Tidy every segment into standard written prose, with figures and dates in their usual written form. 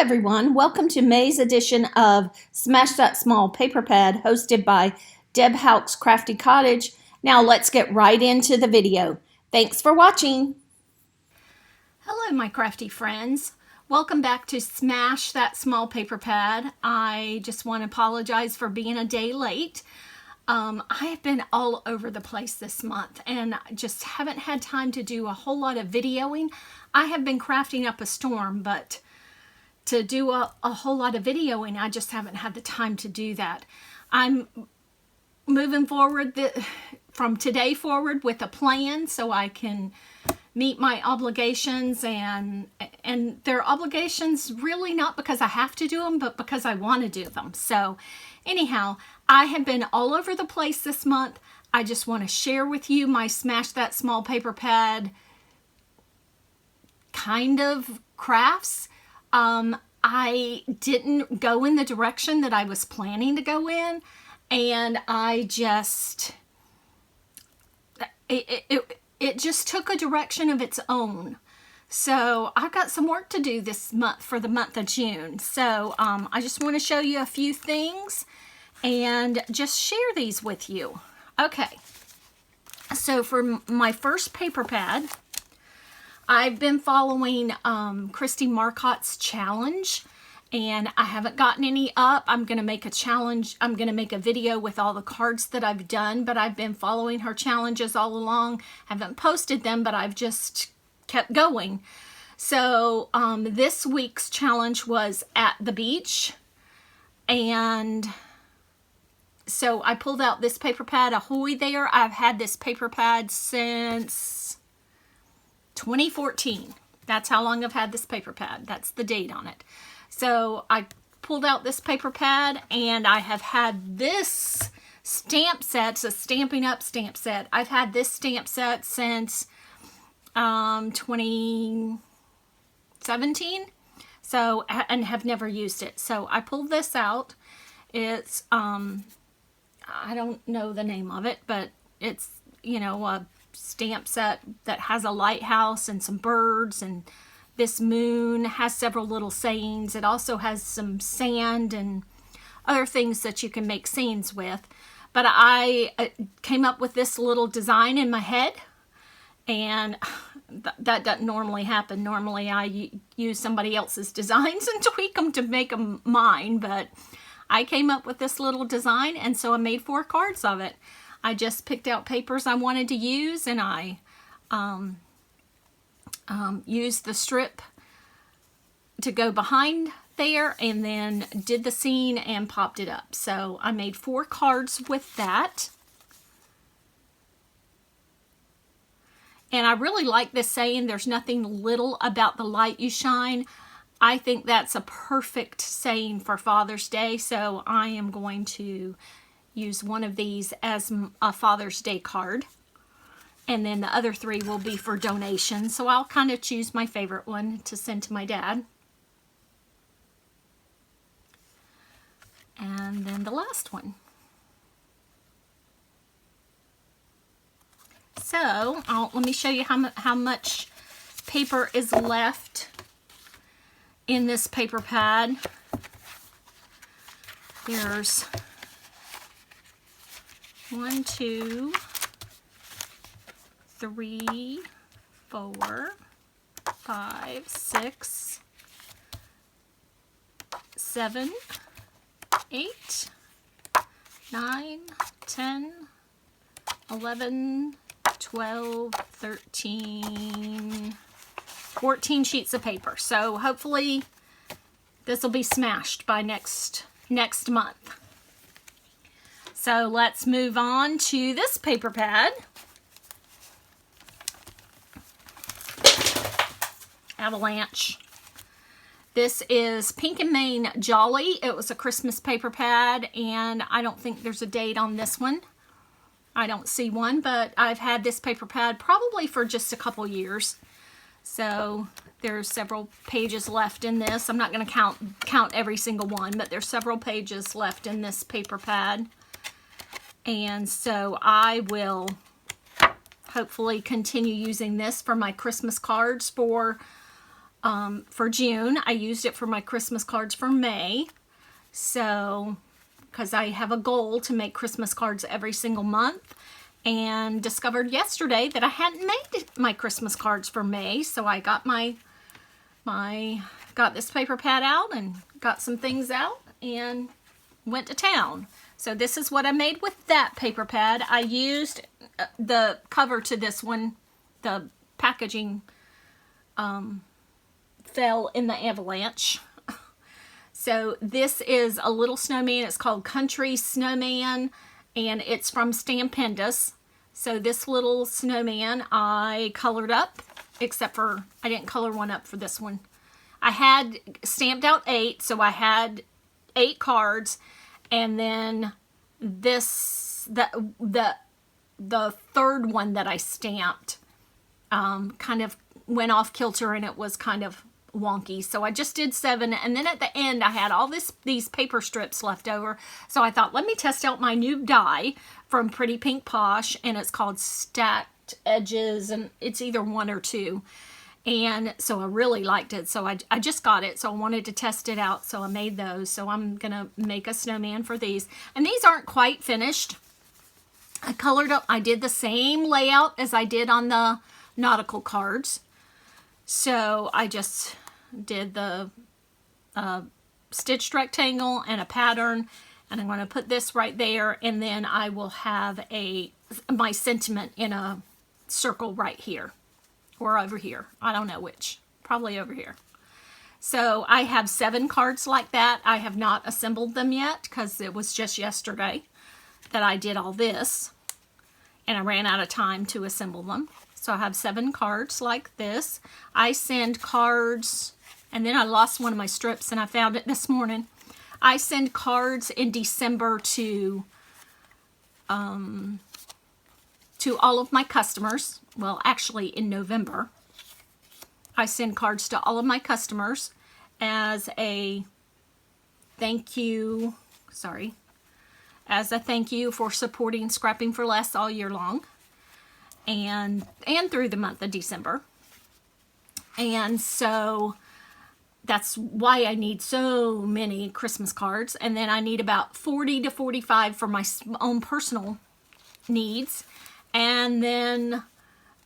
everyone, welcome to May's edition of Smash That Small Paper Pad, hosted by Deb Houck's Crafty Cottage. Now let's get right into the video. Thanks for watching. Hello my crafty friends. Welcome back to Smash That Small Paper Pad. I just want to apologize for being a day late. I have been all over the place this month and just haven't had time to do a whole lot of videoing. I have been crafting up a storm, but to do a whole lot of videoing, I just haven't had the time to do that. I'm moving forward from today forward with a plan so I can meet my obligations, and they're obligations really not because I have to do them, but because I want to do them. So anyhow, I have been all over the place this month. I just want to share with you my Smash That Small Paper Pad kind of crafts. I didn't go in the direction that I was planning to go in, and I just, it just took a direction of its own. So I've got some work to do this month for the month of June. So I just want to show you a few things and just share these with you. Okay, so for my first paper pad, I've been following Christy Marcotte's challenge, and I haven't gotten any up. I'm going to make a challenge. I'm going to make a video with all the cards that I've done, but I've been following her challenges all along. Haven't posted them, but I've just kept going. So this week's challenge was at the beach, and so I pulled out this paper pad, Ahoy there. I've had this paper pad since 2014. That's how long I've had this paper pad. That's the date on it. So I pulled out this paper pad, and I have had this stamp set. It's a Stampin' Up! Stamp set. I've had this stamp set since 2017. So, and have never used it. So I pulled this out. It's, I don't know the name of it, but it's, you know, a stamp set that has a lighthouse and some birds, and this moon has several little sayings. It also has some sand and other things that you can make scenes with. But I came up with this little design in my head, and that doesn't normally happen. Normally I use somebody else's designs and tweak them to make them mine, but I came up with this little design, and so I made 4 cards of it. I just picked out papers I wanted to use, and I used the strip to go behind there, and then did the scene and popped it up. So I made 4 cards with that. And I really like this saying, there's nothing little about the light you shine. I think that's a perfect saying for Father's Day, so I am going to use one of these as a Father's Day card, and then the other 3 will be for donations. So I'll kind of choose my favorite one to send to my dad. And then the last one. So let me show you how much paper is left in this paper pad. There's 1, 2, 3, 4, 5, 6, 7, 8, 9, 10, 11, 12, 13, 14 sheets of paper. So hopefully this will be smashed by next month. So let's move on to this paper pad. Avalanche. This is Pink and Main Jolly. It was a Christmas paper pad, and I don't think there's a date on this one. I don't see one, but I've had this paper pad probably for just a couple years. So there's several pages left in this. I'm not going to count every single one, but there's several pages left in this paper pad. And so I will hopefully continue using this for my Christmas cards for for June. I used it for my Christmas cards for May. So, because I have a goal to make Christmas cards every single month, and discovered yesterday that I hadn't made my Christmas cards for May. So I got got this paper pad out and got some things out and went to town. So this is what I made with that paper pad. I used the cover to this one. The packaging fell in the avalanche. So this is a little snowman. It's called Country Snowman, and it's from Stampendous. So this little snowman I colored up, except for I didn't color one up for this one. I had stamped out 8, so I had 8 cards, and then this the third one that I stamped kind of went off kilter, and it was kind of wonky. So I just did 7, and then at the end I had all these paper strips left over. So I thought, let me test out my new die from Pretty Pink Posh, and it's called Stacked Edges, and it's either 1 or 2. And so I really liked it. So I just got it. So I wanted to test it out. So I made those. So I'm going to make a snowman for these. And these aren't quite finished. I colored up. I did the same layout as I did on the nautical cards. So I just did the stitched rectangle and a pattern. And I'm going to put this right there. And then I will have my sentiment in a circle right here. Or over here. I don't know which. Probably over here. So I have 7 cards like that. I have not assembled them yet because it was just yesterday that I did all this. And I ran out of time to assemble them. So I have 7 cards like this. I send cards, and then I lost one of my strips and I found it this morning. I send cards in December to all of my customers. Well, actually in November, I send cards to all of my customers as a thank you, as a thank you for supporting Scrapping for Less all year long and through the month of December. And so that's why I need so many Christmas cards. And then I need about 40 to 45 for my own personal needs. And then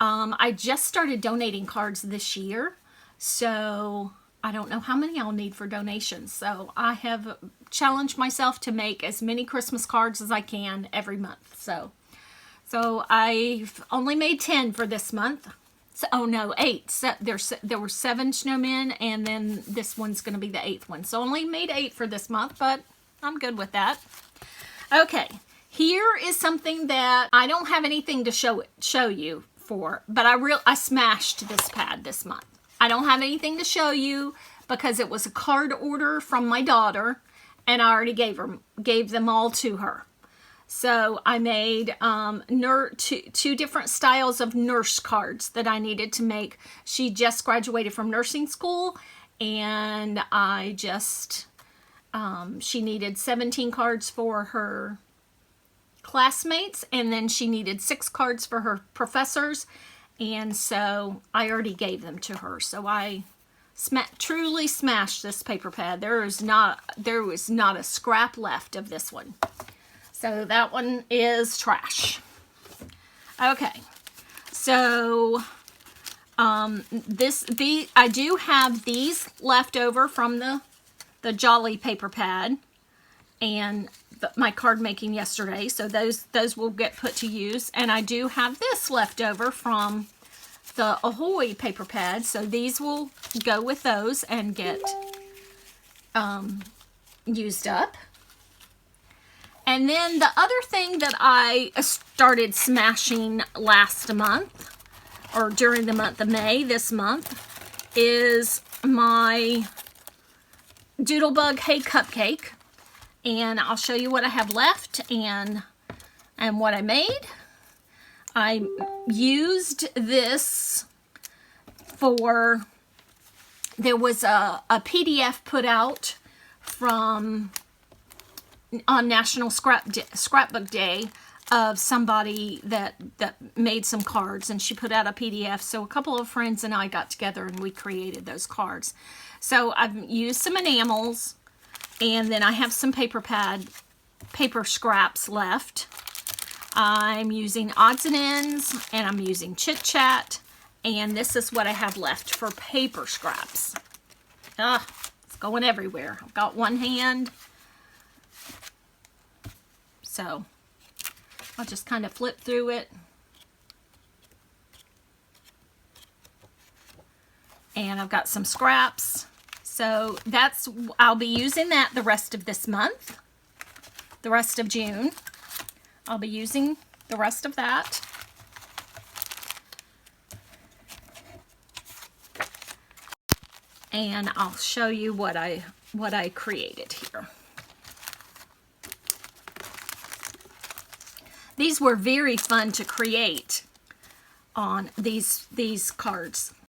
I just started donating cards this year, so I don't know how many I'll need for donations. So I have challenged myself to make as many Christmas cards as I can every month. So I've only made 10 for this month. So, oh no, 8. So there were 7 snowmen, and then this one's going to be the 8th one. So only made 8 for this month, but I'm good with that. Okay. Here is something that I don't have anything to show you for, but I smashed this pad this month. I don't have anything to show you because it was a card order from my daughter, and I already gave them all to her. So I made 2 different styles of nurse cards that I needed to make. She just graduated from nursing school, and she needed 17 cards for her classmates, and then she needed 6 cards for her professors, and so I already gave them to her. So I truly smashed this paper pad. There was not a scrap left of this one. So that one is trash. Okay, so I do have these left over from the Jolly paper pad and my card making yesterday, so those will get put to use. And I do have this left over from the Ahoy paper pad, so these will go with those and get used up. And then the other thing that I started smashing last month, or during the month of May this month, is my Doodlebug Hey Cupcake. And I'll show you what I have left and what I made. I used this for, there was a PDF put out on National Scrapbook Day of somebody that made some cards, and she put out a PDF. So a couple of friends and I got together and we created those cards. So I've used some enamels, and then I have some paper scraps left. I'm using odds and ends, and I'm using Chit Chat, and this is what I have left for paper scraps. It's going everywhere. I've got one hand, so I'll just kind of flip through it. And I've got some scraps. So I'll be using that the rest of this month, the rest of June. I'll be using the rest of that. And I'll show you what I created here. These were very fun to create on these cards.